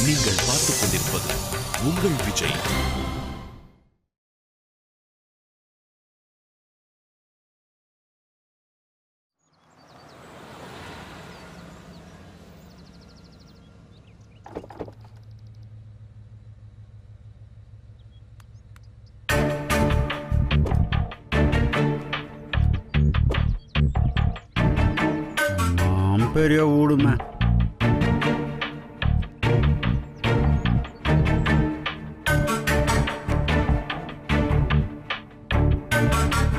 நீங்கள் பார்த்துக் கொண்டிருப்பது உங்கள் விஜய். பெரிய ஊடுமே.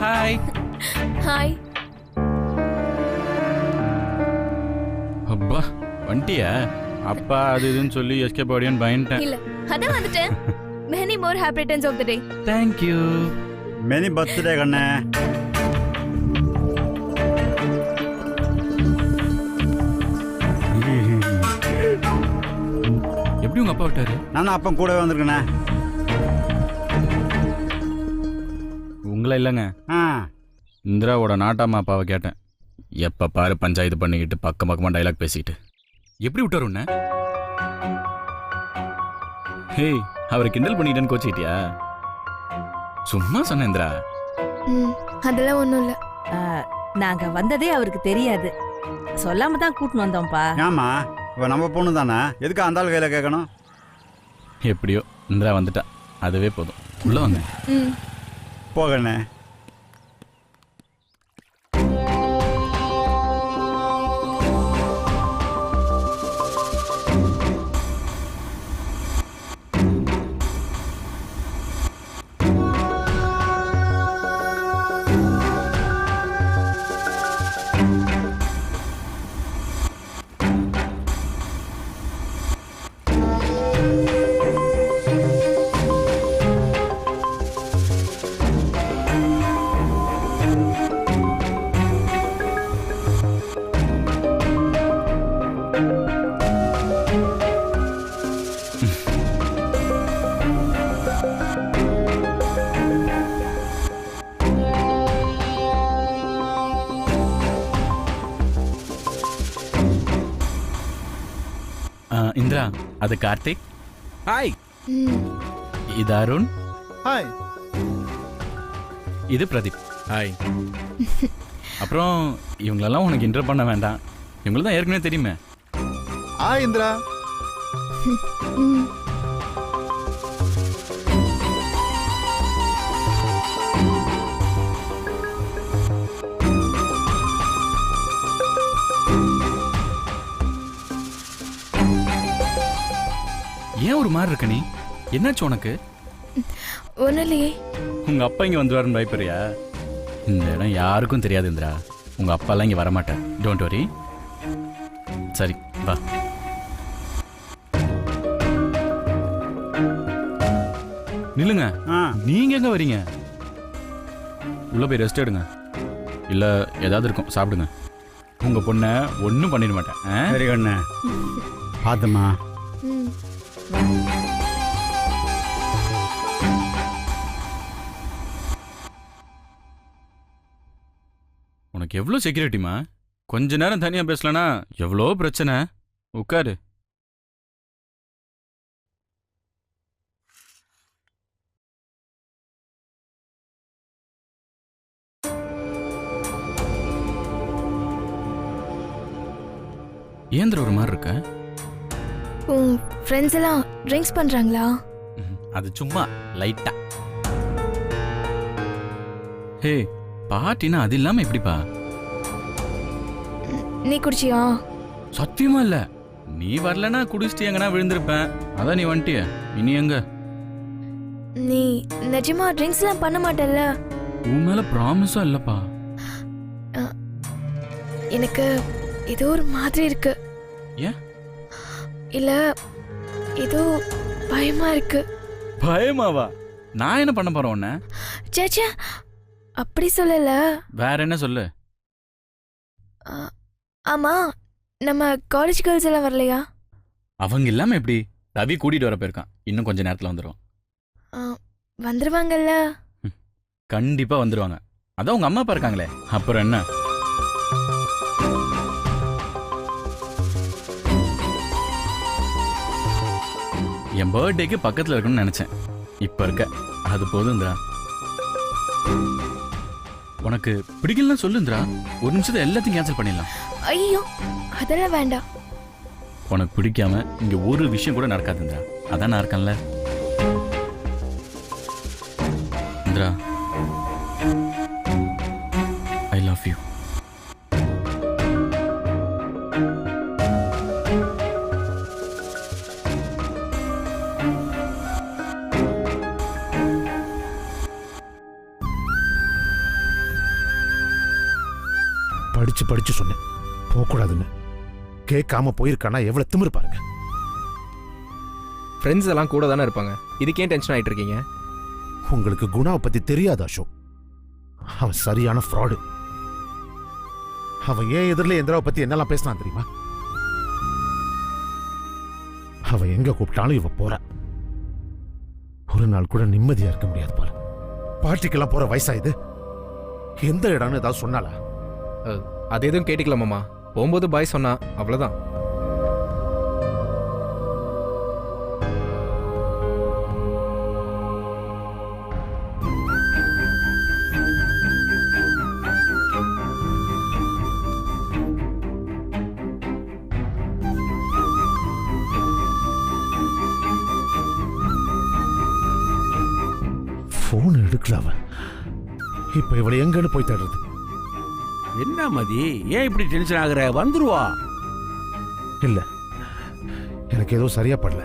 ஹாய். ஹாய். அப்பா வண்டியா? அப்பா அது இதுன்னு சொல்லி எஸ்கேப் ஆடியோன்னு பயந்துட்டேன். இல்ல அதான் வந்துட்டேன். many more happy returns of the day. Thank you. Many birthday கண்ணே. எப்படி உங்க அப்பா விட்டாரு? நானும் அப்பா கூடவே வந்திருக்கேண்ணே. உங்களை இல்லைங்க, இந்திராவோட நாட்டாமா அப்பாவை கேட்டேன். எப்ப பாரு பஞ்சாயத்து பண்ணிக்கிட்டு பக்கம் பக்கமா டைலாக் பேசிக்கிட்டு எப்படி விட்டாரு உன்ன? ஹேய், அவரை கிண்டல் பண்ணிட்டேன்னு கோச்சிட்டியா? சும்மா சொன்னேன் இந்திரா. அதெல்லாம் ஒண்ணும் இல்ல. நாங்க வந்ததே அவருக்கு தெரியாது, சொல்லாம தான் கூட்டின்னு வந்தோம்ப்பா. ஆமா, இப்போ நம்ம பொண்ணு தானே, எதுக்கு அந்த ஆள் கையில் கேட்கணும்? எப்படியோ இந்திரா வந்துட்டா, அதுவே போதும். உள்ள வாங்க. போகண்ணே. இந்திரா, அது கார்த்திக். ஹாய். இது அருண். ஹாய். இது பிரதீப். ஹாய். அப்புறம் இவங்களெல்லாம் உனக்கு இன்டர் பண்ண வேண்டாம், இவங்களுக்கு தான் ஏற்கனவே தெரியுமே. ஹாய் இந்திரா. ஏன் ஒரு மாதிரி இருக்க நீ? என்னாச்சு உனக்கு? ஒன்னும் இல்லையே. உங்க அப்பா இங்க வந்துருவாருன்னு பயப்படுறியா? இந்த இடம் யாருக்கும் தெரியாது இந்திரா, உங்க அப்பாலாம் இங்க வரமாட்டார். Don't worry. சரி வா. நில்லுங்க. நீங்க எங்க வரீங்க? உள்ள போய் ரெஸ்ட் எடுங்க, இல்ல ஏதாவது இருக்கும் சாப்பிடுங்க. உங்க பொண்ணை ஒன்றும் பண்ணிட மாட்டேன். சரி கண்ணே, பார்த்துமா. உனக்கு எவ்வளோ செக்யூரிட்டிமா? கொஞ்ச நேரம் தனியா பேசலனா எவ்வளோ பிரச்சனை. உட்காரு. ஏந்திர ஒரு மாதிரி இருக்க? உன் ஃப்ரெண்ட்ஸ் எல்லாம் ட்ரிங்க்ஸ் பண்றாங்களா? அது சும்மா லைட்டா. ஹே, பார்ட்டினா அது இல்லாம எப்படிப்பா? நீ குடிச்சியா? சத்தியமா இல்ல, நீ வரலனா குடிச்சிட்டு எங்கனா விழுந்திருப்பேன். அதான் நீ வந்துட்டிய. இனி எங்க? நீ நிஜமா ட்ரிங்க்ஸ் எல்லாம் பண்ண மாட்டல்ல? உன் மேல ப்ராமிஸா இல்லப்பா. எனக்கு ஏதோ ஒரு மாதிரி இருக்கு. ஏன்? இல்ல ஏதோ பயமா இருக்கு. பயமாவா? நான் என்ன பண்ண போறேன் உன்ன? சேச்சே, அப்படி சொல்லல. வேற என்ன சொல்லு. ஆமா, நம்ம காலேஜ் கேர்ள்ஸ் எல்லாம் வரலையா? அவங்க இல்லாம எப்படி? ரவி கூட்டிட்டு வர போயிருக்கான், இன்னும் கொஞ்ச நேரத்துல வந்துடும். வந்துருவாங்கல்ல? கண்டிப்பா வந்துருவாங்க, அதான் உங்க அம்மா அப்பா இருக்காங்களே, அப்புறம் என்ன? என் பர்த்டேக்கு பக்கத்தில் இருக்கணும்னு நினச்சேன். இப்போ இருக்க அது போதும் இந்திரா. உனக்கு பிடிக்கலன்னா சொல்லு இந்திரா, ஒரு நிமிஷத்தை எல்லாத்தையும் கேன்சல் பண்ணிடலாம். ஐயோ அதெல்லாம் வேண்டாம். உனக்கு பிடிக்காம இங்கே ஒரு விஷயம் கூட நடக்காது இந்திரா. அதான் நான் இருக்கேன்ல இந்திரா. I love you. படிச்சு படிச்சு சொன்னேன் போகக்கூடாதுன்னு. கேட்காம போயிருக்கானா எவ்வளவு திமிரு பாருங்க. ஃப்ரெண்ட்ஸ் எல்லாம் கூட தானே இருப்பாங்க, இதுக்கே டென்ஷன் ஆயிட்டு இருக்கீங்க? உங்களுக்கு குணாவை பத்தி தெரியாது அசோக். அவன் சரியான ஃப்ராடு. அவன் ஏன் எதிரில் இந்திராவை பத்தி என்னெல்லாம் பேசினான் தெரியுமா? அவன் எங்க கூப்பிட்டாலும் இவ போற. ஒரு நாள் கூட நிம்மதியா இருக்க முடியாது பாரு. பார்ட்டிக்கெல்லாம் போற வயசா இது? எந்த இடம்னு ஏதாவது சொன்னாலா? அது எதுவும் கேட்டுக்கல மாமா. போகும்போது பாய் சொன்னா அவ்வளவுதான். போன் எடுக்கல அவன். இப்ப இவளை எங்கன்னு போய் தேடுறது? என்ன மதி, ஏன் இப்படி டென்ஷன் ஆகுற? வந்துருவா. இல்ல, எனக்கு ஏதோ சரியா படல.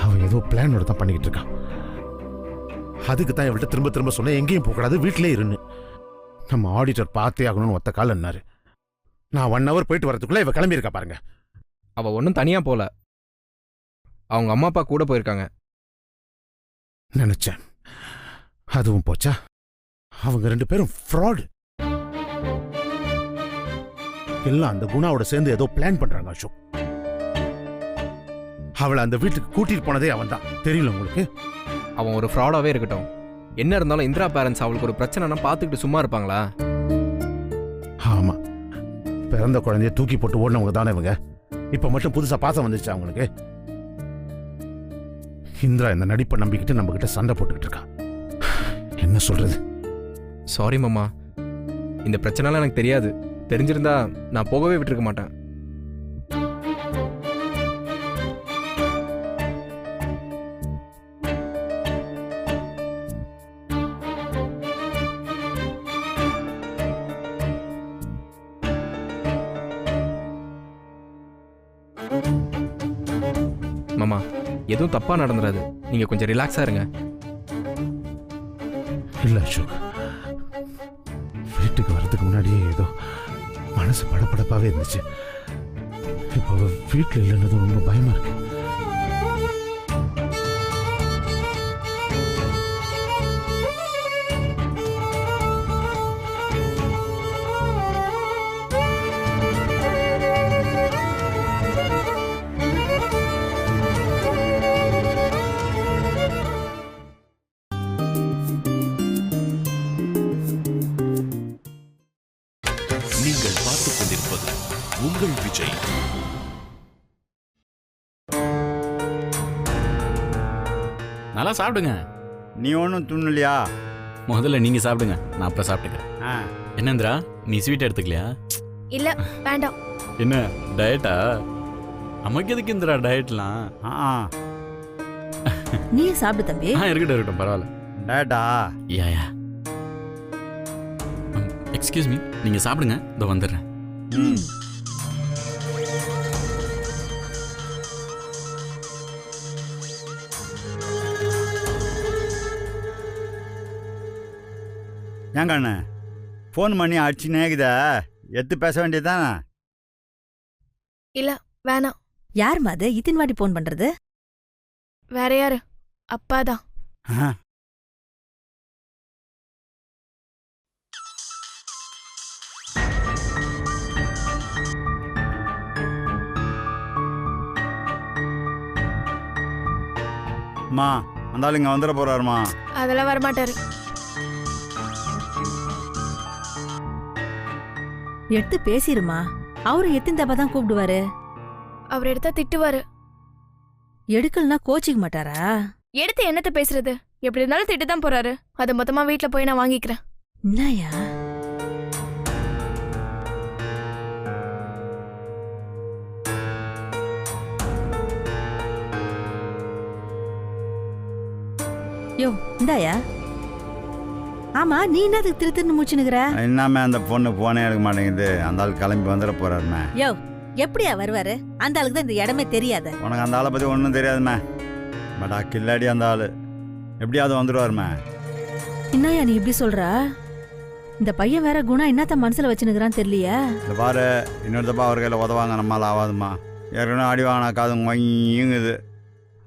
அவன் ஏதோ பிளானோட தான் பண்ணிக்கிட்டு இருக்கான். அதுக்கு தான் இவள்கிட்ட திரும்ப திரும்ப சொன்ன எங்கேயும் போகக்கூடாது, வீட்டிலே இருன்னு. நம்ம ஆடிட்டர் பார்த்தே ஆகணும்னு ஒத்த கால் என்னாரு. நான் 1 hour போயிட்டு வரதுக்குள்ள இவ கிளம்பி இருக்கா பாருங்க. அவ ஒன்றும் தனியா போல, அவங்க அம்மா அப்பா கூட போயிருக்காங்க. நினைச்சேன். அதுவும் போச்சா? அவங்க 2 பேரும் ஃப்ராடு. எல்லாம் அந்த குணாவோட சேர்ந்து ஏதோ பிளான் பண்றாங்க அசோக். அவளை அந்த வீட்டுக்கு கூட்டிட்டு போனதே அவன் தான். தெரியல உங்களுக்கு? அவன் ஒரு ஃப்ராடாவே இருக்கட்டும், என்ன இருந்தாலும் இந்திரா பேரண்ட்ஸ் அவளுக்கு ஒரு பிரச்சனைனா பார்த்துக்கிட்டு சும்மா இருப்பாங்களா? ஆமா, பிறந்த குழந்தைய தூக்கி போட்டு ஓடினவங்க தானே இவங்க. இப்ப மட்டும் புதுசா பாசம் வந்துருச்சு அவங்களுக்கு. இந்திரா இந்த நடிப்பை நம்பிக்கிட்டு நம்ம கிட்ட சண்டை போட்டுக்கிட்டு இருக்கா. என்ன சொல்றது? சாரி மாமா, இந்த பிரச்சனைலாம் எனக்கு தெரியாது. தெரிஞ்சிருந்தா நான் போகவே விட்டுருக்க மாட்டேன். மாமா, எதுவும் தப்பா நடந்துடாது, நீங்க கொஞ்சம் ரிலாக்ஸா இருங்க. இல்ல அசோக், வீட்டுக்கு வர்றதுக்கு முன்னாடியே ஏதோ மனசு படபடப்பாவே இருந்துச்சு. இப்போ வீட்டில் இல்லைன்னது ரொம்ப பயமா இருக்கு. நீங்கள் பார்த்துக் கொண்டிருப்பது உங்கள் விஜய். நல்லா சாப்பிடுங்க. நீ ஒன்றும் துண்ணலையா? முதல்ல நீங்க சாப்பிடுங்க, நான் அப்புறம் சாப்பிட்டுக்கிறேன். என்ன இந்திரா, நீ ஸ்வீட் எடுத்துக்கலையா? இல்ல வேண்டாம். என்ன டயட்டா? நமக்கு எதுக்கு இந்திரா டயட்லாம்? நீ சாப்பிடு தம்பி. இருக்கட்டும் இருக்கட்டும், பரவாயில்ல. டேட்டா யா எக்ஸ்கியூஸ் மீ, நீங்க சாப்பிடுங்க, இதோ வந்துடுறேன். ஏங்க அண்ணே, ஃபோன் பண்ணி அடிச்சுனேக்குதா, எடுத்து பேச வேண்டியதுதானே? இல்ல வேணாம். யாரும்மா அது இத்தின் வாட்டி போன் பண்றது? வேற யாரு? அப்பாதான். அம்மா, அந்த ஆள் இங்க வந்துட போறாருமா. அதெல்லாம் வரமாட்டாரு. எடுத்து பேசிருமா, அவரு எத்தின் தப்பா தான் கூப்பிடுவாரு. அவர் எடுத்தா திட்டுவாரு. எடுக்கலனா கோச்சிக்க மாட்டாரா? எடுத்து என்னத்த பேசுறது? எப்படி இருந்தாலும் திட்டு தான் போறாரு. அதை மொத்தமா வீட்ல போய் நான் வாங்கிக்கிறேன். என்னயா? யோ இந்தாயா. ஆமா நீ என்னதுக்கு திரு திருன்னு மூச்சுனுக்குற? என்னமே அந்த பொண்ணு போனே எடுக்க மாட்டேங்குது. அந்த ஆள் கிளம்பி வந்துட போறாருமே. யோ எப்படியா வருவாரு? அந்த ஆளுக்கு தான் இந்த இடமே தெரியாத. உனக்கு அந்த ஆளை பத்தி ஒன்றும் தெரியாதுமே. பட் கில்லாடி அந்த ஆளு எப்படியாவது வந்துடுவாருமே. என்னயா நீ இப்படி சொல்ற? இந்த பையன் வேற குணா என்னத்த மனசுல வச்சுனுக்குறான்னு தெரியலையா? இந்த பாரு, இன்னொரு தப்பா அவர் கையில் உதவாங்க நம்மளால ஆகாதுமா. ஏற்கனவே அடி வாங்கினா காது மொய்யுங்குது.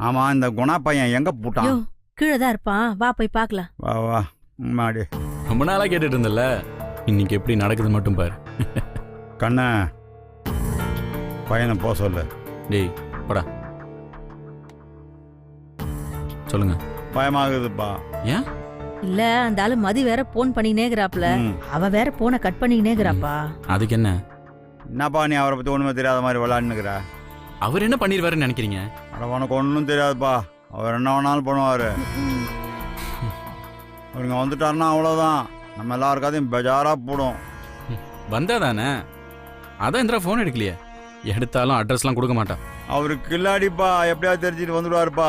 ஆமா, இந்த குணா பையன் எங்க யோ போட்டான்? கீழே தான் இருப்பான், வா போய் பார்க்கலாம். வா வா மாடி. ரொம்ப நாளாக கேட்டுட்டு இருந்தல, இன்னைக்கு எப்படி நடக்குது மட்டும் பாரு. கண்ணா பையனை போக சொல்லு. டேய் படா. சொல்லுங்க. பயமாகுதுப்பா. ஏன்? இல்ல அந்த ஆளு மதி வேற போன் பண்ணினேங்கறாப்ல. அவ வேற போனை கட் பண்ணினேங்கறாப்பா. அதுக்கு என்ன? என்னப்பா நீ அவரை பத்தி ஒண்ணுமே தெரியாத மாதிரி விளையாடுனுக்குற? அவர் என்ன பண்ணிடுவாருன்னு நினைக்கிறீங்க? அட உனக்கு ஒன்றும் தெரியாதுப்பா. அவர் என்ன வேணாலும் பண்ணுவார். அவருங்க வந்துட்டாருன்னா அவ்வளோதான், நம்ம எல்லாருக்காதையும் பெஜாராக போடும். வந்தா தானே. அதான் இந்திரா ஃபோன் எடுக்கலையே. எடுத்தாலும் அட்ரஸ்லாம் கொடுக்க மாட்டான். அவருக்கு கில்லாடிப்பா, எப்படியாவது தெரிஞ்சுட்டு வந்துடுவாருப்பா.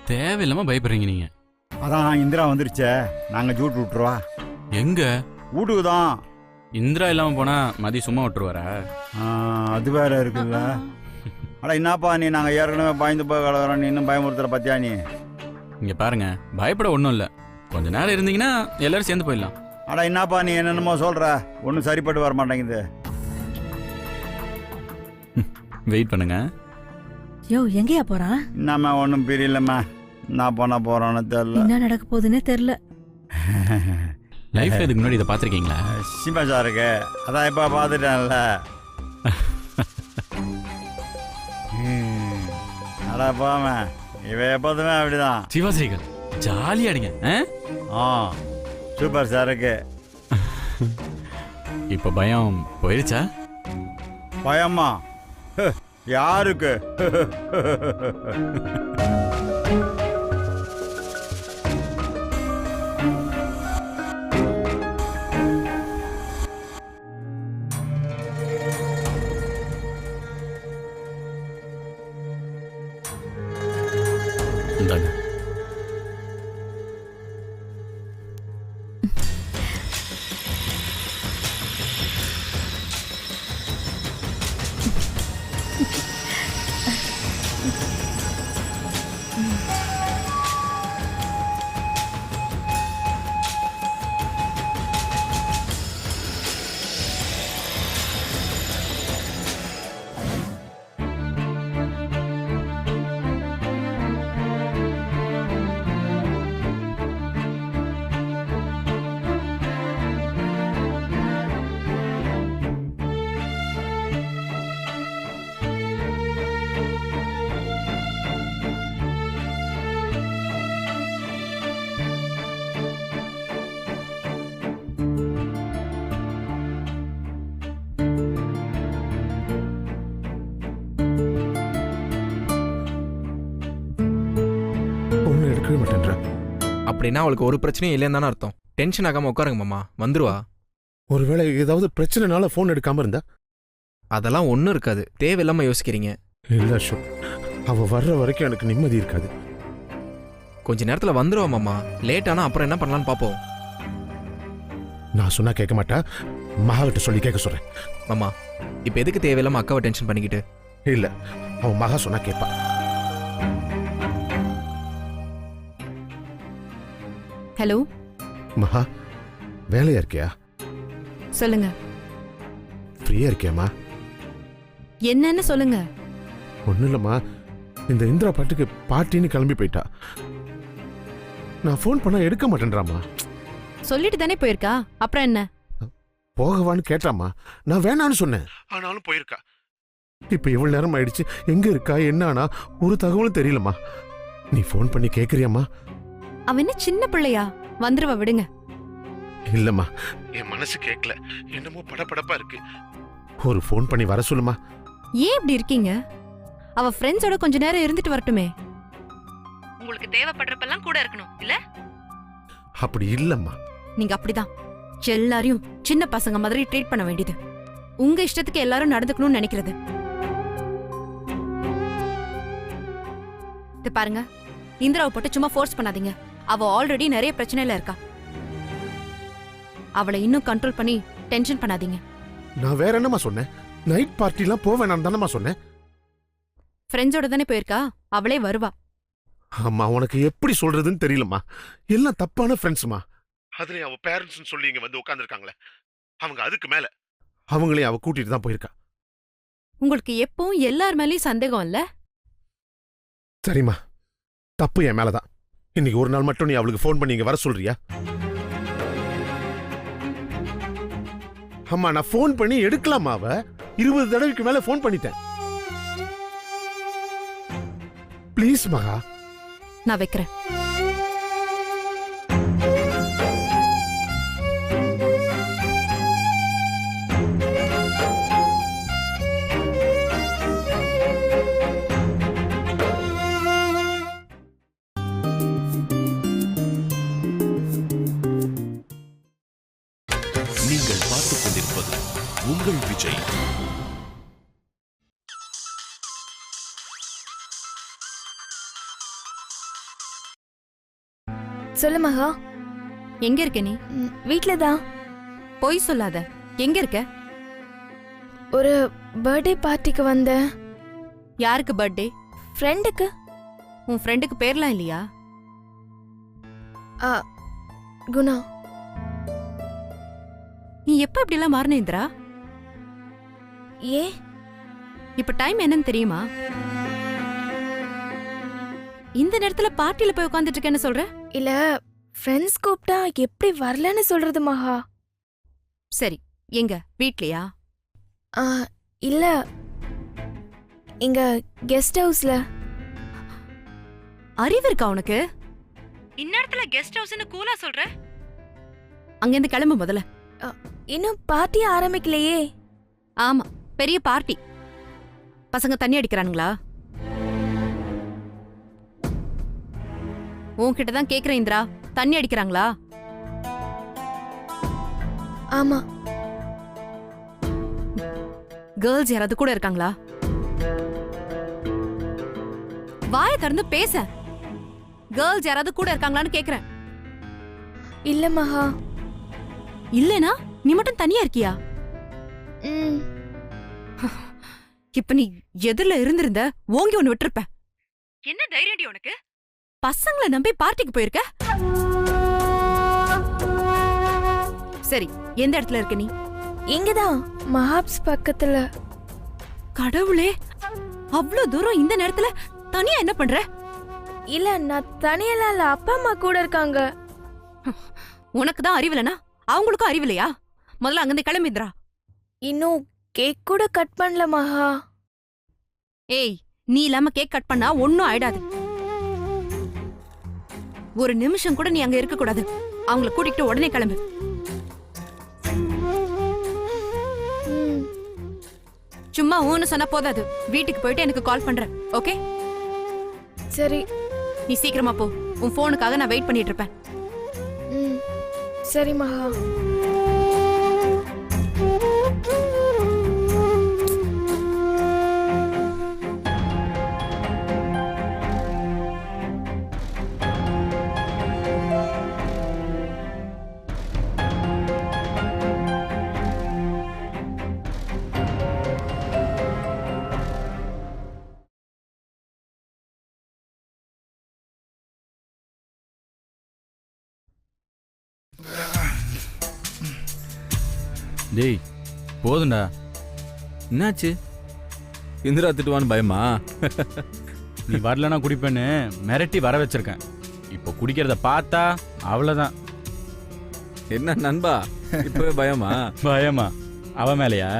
தேவையில்லாம பயப்படுறீங்க நீங்க. அதான் இந்திரா வந்துருச்சே, நாங்கள் ஜூட் விட்டுருவா. எங்க? வீட்டுக்கு தான். இந்திரா இல்லாம போனா மதி சும்மா விட்டுருவாரா? அது வேற இருக்குல்ல. அட என்னப்பா நீ, நாங்கள் ஏற்கனவே பயந்து போய் கலகிறோம், நீ இன்னும் பயமுறுத்துற பத்தியா நீ? இங்க பாருங்க, பயப்பட ஒன்றும் இல்லை. கொஞ்ச நேரம் இருந்தீங்கன்னா எல்லாரும் சேர்ந்து போயிடலாம். அட என்னப்பா நீ என்னென்னமோ சொல்ற, ஒன்றும் சரிப்பட்டு வர மாட்டேங்குது. வெயிட் பண்ணுங்க. யோ எங்கயா போறான்? என்னம்மா ஒன்றும் பிரியலம்மா. நான் பண்ண போறோன்னு தெரியல. என்ன நடக்க போகுதுன்னே தெரியல. லைஃப்ல இதுக்கு முன்னாடி இதை பார்த்துருக்கீங்களா? சிமசா இருக்கு, அதான் இப்போ பார்த்துட்டேன்ல. அடா போம, இவ எப்போதுமே அப்படிதான். சிவாஸ்ரீகர் ஜாலியா அடிங்க. சூப்பர் சாருக்கு. இப்ப பயம் போயிருச்சா? பயமா? யாருக்கு? இந்தாங்க. ஒன்றும் எடுக்கவே மாட்டேன்றா. அப்படின்னா அவளுக்கு ஒரு பிரச்சனையும் இல்லைன்னு தானே அர்த்தம். டென்ஷன் ஆகாம உட்காருங்க மாமா, வந்துருவா. ஒருவேளை ஏதாவது பிரச்சனைனால ஃபோன் எடுக்காம இருந்தா? அதெல்லாம் ஒன்றும் இருக்காது, தேவையில்லாம யோசிக்கிறீங்க. இல்ல அசோக், அவ வர்ற வரைக்கும் எனக்கு நிம்மதி இருக்காது. கொஞ்ச நேரத்தில் வந்துருவா மாமா. லேட் ஆனால் அப்புறம் என்ன பண்ணலான்னு பார்ப்போம். நான் சொன்னா கேட்க மாட்டா, மகாகிட்ட சொல்லி கேட்க சொல்றேன். மாமா இப்போ எதுக்கு தேவையில்லாம அக்காவை டென்ஷன் பண்ணிக்கிட்டு? இல்ல, அவன் மகா சொன்னா கேட்பா. ஹலோ மகா, வேலையா இருக்கியா? சொல்லுங்க. ஃப்ரீயா இருக்கியாமா? என்னன்னு சொல்லுங்க. ஒன்றும் இல்லைம்மா, இந்த இந்திரா பாட்டுக்கு பார்ட்டின்னு கிளம்பி போயிட்டா. நான் ஃபோன் பண்ணா எடுக்க மாட்டேன்றாமா. சொல்லிட்டு தானே போயிருக்கா, அப்புறம் என்ன? போகவான்னு கேட்டாமா, நான் வேணான்னு சொன்னேன். ஆனாலும் போயிருக்கா. இப்ப எவ்வளவு நேரம் ஆயிடுச்சு, எங்க இருக்கா என்னானா ஒரு தகவலும் தெரியலம்மா. நீ ஃபோன் பண்ணி கேக்குறியாம்மா? அவன் என்ன சின்ன பிள்ளையா? வந்துருவா, விடுங்க. இல்லம்மா, என் மனசு கேட்கல, என்னமோ படபடப்பா இருக்கு. ஒரு ஃபோன் பண்ணி வர சொல்லுமா. ஏன் இப்படி இருக்கீங்க? அவ ஃப்ரெண்ட்ஸோட கொஞ்ச நேரம் இருந்துட்டு வரட்டுமே. உங்களுக்கு தேவைப்படுறப்பெல்லாம் கூட இருக்கணும் இல்ல? அப்படி இல்லம்மா. நீங்க அப்படிதான் எல்லாரையும் சின்ன பசங்க மாதிரி ட்ரீட் பண்ண வேண்டியது. உங்க இஷ்டத்துக்கு எல்லாரும் நடந்துக்கணும்னு நினைக்கிறது. இது பாருங்க, இந்திராவை போட்டு சும்மா ஃபோர்ஸ் பண்ணாதீங்க. அவ ஆல்ரெடி நிறைய பிரச்சனையில இருக்கா. அவளை இன்னும் கண்ட்ரோல் பண்ணி டென்ஷன் பண்ணாதீங்க. நான் வேற என்னமா சொன்னேன்? நைட் பார்ட்டிலாம் போவேணான்னு தானம்மா சொன்னேன். ஃப்ரெண்ட்ஸோட தானே போயிருக்கா, அவளே வருவா. அம்மா உனக்கு எப்படி சொல்றதுன்னு தெரியலம்மா. எல்லாம் தப்பான ஃப்ரெண்ட்ஸ்மா. அதுலயும் அவ பேரண்ட்ஸ் சொல்லி இங்க வந்து உட்கார்ந்துருக்காங்களே, அவங்க அதுக்கு மேல அவங்களையும் அவ கூட்டிட்டு தான் போயிருக்கா. உங்களுக்கு எப்பவும் எல்லார் மேலயும் சந்தேகம் இல்ல? சரிம்மா, தப்பு என் மேலதான். இன்னைக்கு ஒரு நாள் மட்டும் நீ அவளுக்கு ஃபோன் பண்ணி இங்க வர சொல்றியா? அம்மா நான் ஃபோன் பண்ணி எடுக்கலாமா? அவ 20 தடவைக்கு மேல ஃபோன் பண்ணிட்டேன். ப்ளீஸ் மகா. நான் வைக்கிறேன். நீங்கள் பார்த்துக் கொண்டிருப்பது உங்கள் விஜய். சொல்லு மகா. எங்க இருக்க நீ? வீட்ல தான். பொய் சொல்லாத. எங்க இருக்க? ஒரு பர்த்டே பார்ட்டிக்கு வந்தேன். யாருக்கு பர்த்டே? ஃப்ரெண்டுக்கு. உன் ஃப்ரெண்டுக்கு பேர்லாம் இல்லையா? குணா. நீ எப்ப இப்படி எல்லாம் மாறின இந்திரா? ஏ இப்ப டைம் என்னன்னு தெரியுமா? இந்த நேரத்துல பார்ட்டில போய் உட்கார்ந்துட்டு இருக்கேன்னு சொல்ற? இல்ல, ஃப்ரெண்ட்ஸ் கூப்பிட்டா எப்படி வரலன்னு சொல்றது மகா? சரி, எங்க வீட்லயா? இல்ல, இங்க கெஸ்ட் ஹவுஸ்ல. அறிவு இருக்கா உனக்கு? இந்நேரத்துல கெஸ்ட் ஹவுஸ்னு கூலா சொல்ற? அங்கிருந்து கிளம்பு முதல்ல. இன்னும் பார்ட்டி ஆரம்பிக்கலையே. ஆமா, பெரிய பார்ட்டி. பசங்க தண்ணி அடிக்கிறானுங்களா? உன்கிட்ட தான் கேக்குறேன் இந்திரா, தண்ணி அடிக்கிறாங்களா? ஆமா. கேர்ள்ஸ் யாராவது கூட இருக்காங்களா? வாயை திறந்து பேச. கேர்ள்ஸ் யாராவது கூட இருக்காங்களான்னு கேக்குறேன். இல்ல மகா. இல்லனா நீ மட்டும் தனியா இருக்கியா? இப்ப நீ எதிரில இருந்திருந்த ஓங்கி ஒண்ணு விட்டுருப்ப. என்ன தைரியம் உனக்கு? பசங்களை நம்பி பார்ட்டிக்கு போயிருக்க? சரி, எந்த இடத்துல இருக்க நீ? இங்கதான், மஹாப்ஸ் பக்கத்துல. கடவுளே, அவ்ளோ தூரம் இந்த நேரத்துல தனியா என்ன பண்ற? இல்ல, நான் தனியெல்லாம் இல்ல, அப்பா அம்மா கூட இருக்காங்க. உனக்கு தான் அறிவில்லைனா அவங்களுக்கும் அறிவில்லையா? முதல்ல அங்கிருந்து கிளம்பிடுறா. இன்னும் கேக் கூட கட் பண்ணல மகா. ஏய், நீ இல்லாம கேக் கட் பண்ணா ஒன்னும் ஆயிடாது. ஒரு நிமிஷம் கூட நீ அங்க இருக்க கூடாது. அவங்கள கூட்டிட்டு உடனே கிளம்பு. சும்மா ஊன்னு சொன்னா போதாது. வீட்டுக்கு போயிட்டு எனக்கு கால் பண்ற. ஓகே? சரி. நீ சீக்கிரமா போ. உன் போனுக்காக நான் வெயிட் பண்ணிட்டு இருப்பேன். சரி மகா. டேய் போதுண்டா. என்னாச்சு? இந்திரா திட்டுவான்னு பயமா? நீ வரலன்னா குடிப்பேன்னு மிரட்டி வர வச்சிருக்கேன். இப்போ குடிக்கிறத பார்த்தா அவ்வளோதான். என்ன நண்பா, இப்பவே பயமா? பயமா? அவ மேலையா?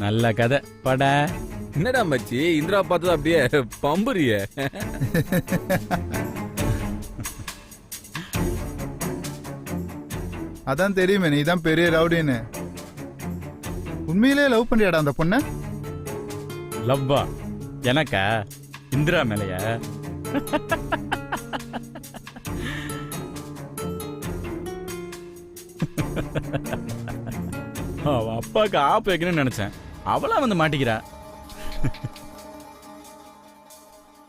நல்ல கதை பட. என்னடா மச்சி, இந்திரா பார்த்தது அப்படியே பம்புறிய. அதான் தெரியுமே நீ தான் பெரிய ரவுடின்னு. உண்மையிலே லவ் பண்றியாடா அந்த பொண்ண? லவ்வா? எனக்கா இந்திரா மேலையா? அவ அப்பாவுக்கு ஆப்பு வைக்கணும்னு நினைச்சேன், அவளா வந்து மாட்டிக்கிறா.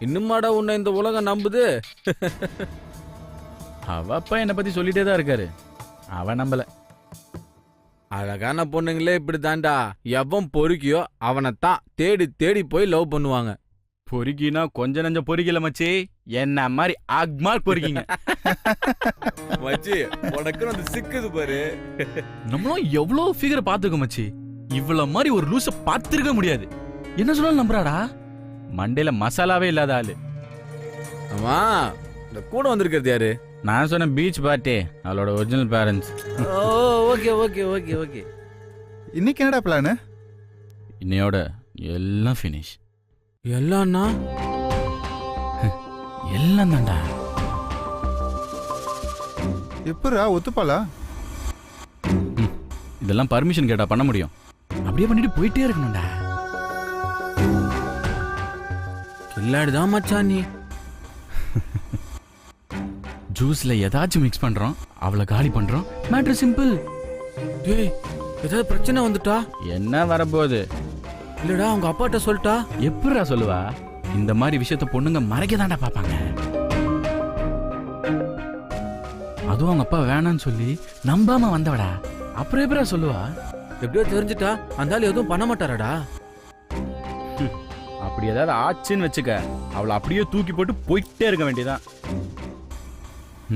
இன்னுமாடா உன்னை இந்த உலகம் நம்புது? அவ அப்பா என்னை பத்தி சொல்லிட்டே தான் இருக்காரு, அவ நம்பல. அழகான பொண்ணுங்களே இப்படி தாண்டா, எவன் பொறுக்கியோ அவனைத்தான் தேடி தேடி போய் லவ் பண்ணுவாங்க. பொறுக்கினா கொஞ்ச நஞ்ச பொறுக்கல மச்சி, என்ன மாதிரி அக்மால் பொறுக்கிங்க. மச்சி உனக்கு வந்து சிக்குது பாரு. நம்மளும் எவ்வளவு ஃபிகரை பார்த்துருக்கோம் மச்சி, இவ்வளவு மாதிரி ஒரு லூச பார்த்திருக்க முடியாது. என்ன சொன்னாலும் நம்புறாடா, மண்டையில மசாலாவே இல்லாத ஆளு. ஆமா, இந்த கூட வந்திருக்கிறது யாரு? நான் சொன்ன பீச் பார்ட்டி, அவளோட original parents. Okay okay okay okay. இன்னைக்கு என்னடா பிளானு? இன்னையோட எல்லாம் ஃபினிஷ். எல்லாம்னா எல்லாம் தான்டா. எப்படா ஒத்துப்பாளா? இதெல்லாம் பர்மிஷன் கேட்டா பண்ண முடியும், அப்படியே பண்ணிட்டு போயிட்டே இருக்கணும்டா. கில்லாடிதான் மச்சான் நீ. ஜூஸ்ல ஏதாச்சும் மிக்ஸ் பண்றோம், அவளை காலி பண்றோம், மேட்டர் சிம்பிள். டேய், ஏதாவது பிரச்சனை வந்துட்டா? என்ன வரப்போகுது? இல்லடா அவங்க அப்பாட்ட சொல்லிட்டா? எப்படிடா சொல்லுவா? இந்த மாதிரி விஷயத்த பொண்ணுங்க மறைக்க தாண்டா பாப்பாங்க. அதுவும் அவங்க அப்பா வேணான்னு சொல்லி நம்பாம வந்தவடா, அப்புறம் எப்படா சொல்லுவா? எப்படியோ தெரிஞ்சுட்டா அந்த ஆள் எதுவும் பண்ண மாட்டாரடா. அப்படி ஏதாவது ஆச்சுன்னு வச்சுக்க, அவளை அப்படியே தூக்கி போட்டு போயிட்டே இருக்க வேண்டியதான்.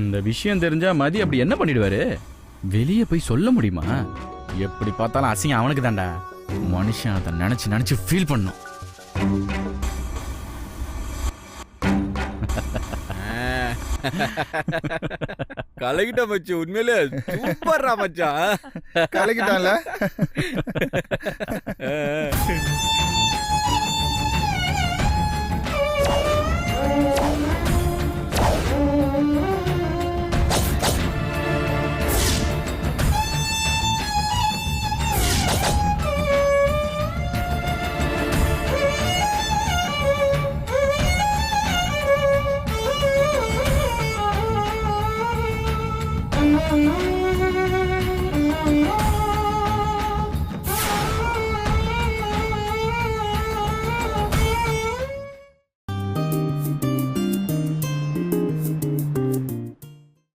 இந்த விஷயம் தெரிஞ்சா மதி அப்படி என்ன பண்ணிடுவாரு? வெளியே போய் சொல்ல முடியுமா? எப்படி பார்த்தாலும் அசிங்கம் அவனுக்கு தாண்டா. மனுஷன் அதை நினைச்சு நினைச்சு ஃபீல் பண்ணும். கலகிட்ட மச்சி, உண்மையிலே சூப்பர்ரா மச்சான். கலக்கிட்டான்ல.